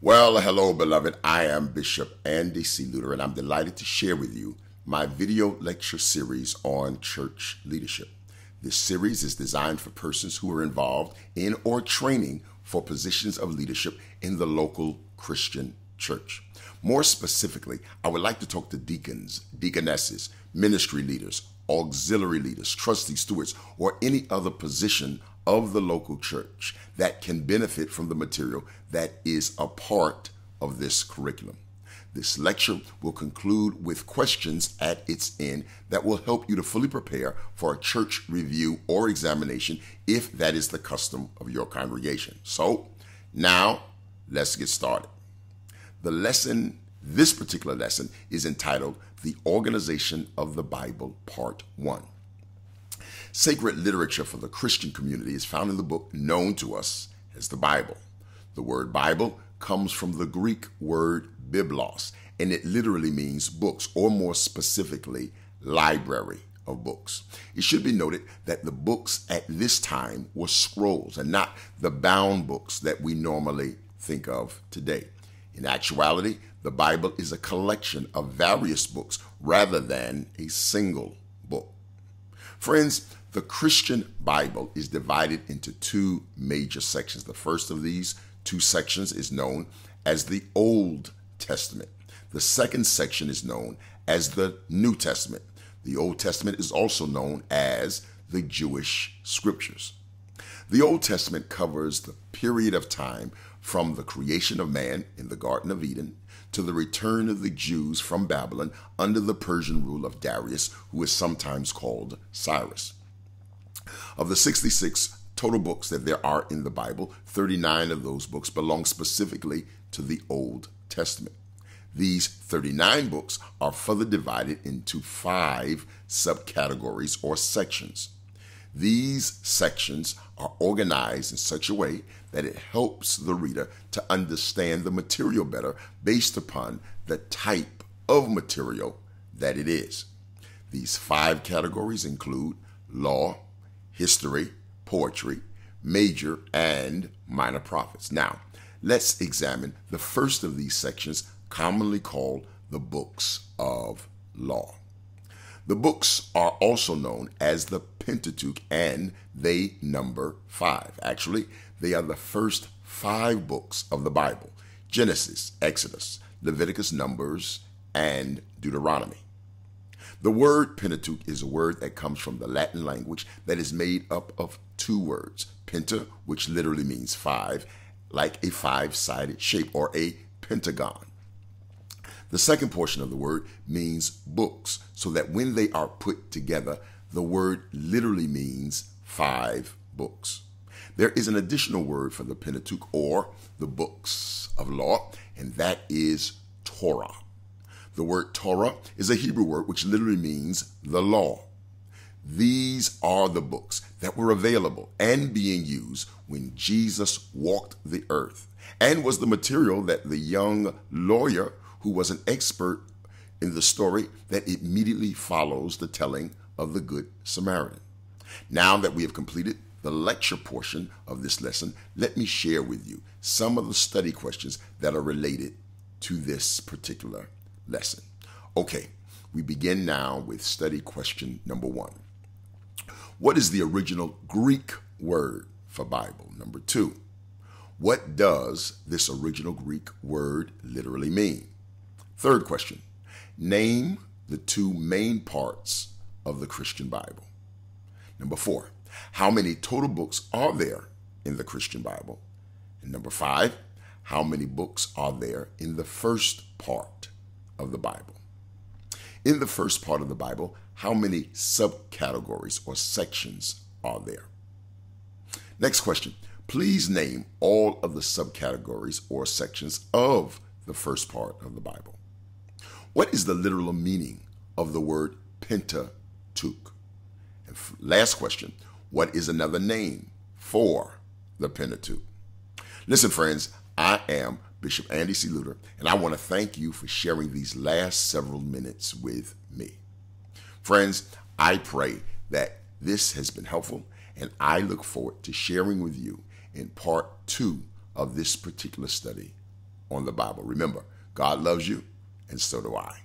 Well, hello, beloved. I am Bishop Andy C. Luter, and I'm delighted to share with you my video lecture series on church leadership. This series is designed for persons who are involved in or training for positions of leadership in the local Christian church. More specifically, I would like to talk to deacons, deaconesses, ministry leaders, auxiliary leaders, trustee stewards, or any other position of the local church that can benefit from the material that is a part of this curriculum. This lecture will conclude with questions at its end that will help you to fully prepare for a church review or examination if that is the custom of your congregation. So now let's get started. This particular lesson is entitled The Organization of the Bible, Part 1. Sacred literature for the Christian community is found in the book known to us as the Bible. The word Bible comes from the Greek word biblos, and it literally means books, or more specifically, library of books. It should be noted that the books at this time were scrolls and not the bound books that we normally think of today. In actuality, the Bible is a collection of various books rather than a single book. Friends, the Christian Bible is divided into two major sections. The first of these two sections is known as the Old Testament. The second section is known as the New Testament. The Old Testament is also known as the Jewish Scriptures. The Old Testament covers the period of time from the creation of man in the Garden of Eden to the return of the Jews from Babylon under the Persian rule of Darius, who is sometimes called Cyrus. Of the 66 total books that there are in the Bible, 39 of those books belong specifically to the Old Testament. These 39 books are further divided into 5 subcategories or sections. These sections are organized in such a way that it helps the reader to understand the material better based upon the type of material that it is. These 5 categories include law, history, poetry, major and minor prophets. Now, let's examine the first of these sections, commonly called the books of law. The books are also known as the Pentateuch, and they number 5. Actually, they are the first 5 books of the Bible: Genesis, Exodus, Leviticus, Numbers, and Deuteronomy. The word Pentateuch is a word that comes from the Latin language that is made up of 2 words: penta, which literally means 5, like a 5-sided shape or a pentagon. The second portion of the word means books, so that when they are put together, the word literally means 5 books. There is an additional word for the Pentateuch, or the books of law, and that is Torah. The word Torah is a Hebrew word which literally means the law. These are the books that were available and being used when Jesus walked the earth, and was the material that the young lawyer, who was an expert in the story that immediately follows the telling of the Good Samaritan. Now that we have completed the lecture portion of this lesson, let me share with you some of the study questions that are related to this particular lesson. Okay, we begin now with study question number 1. What is the original Greek word for Bible? Number 2, what does this original Greek word literally mean? Third question, name the 2 main parts of the Christian Bible. Number 4, how many total books are there in the Christian Bible? And number 5, how many books are there in the first part of the Bible? In the first part of the Bible, how many subcategories or sections are there? Next question, please name all of the subcategories or sections of the first part of the Bible. What is the literal meaning of the word Pentateuch? And last question, what is another name for the Pentateuch? Listen, friends, I am Bishop Andy C. Luter, and I want to thank you for sharing these last several minutes with me. Friends, I pray that this has been helpful, and I look forward to sharing with you in part 2 of this particular study on the Bible. Remember, God loves you, and so do I.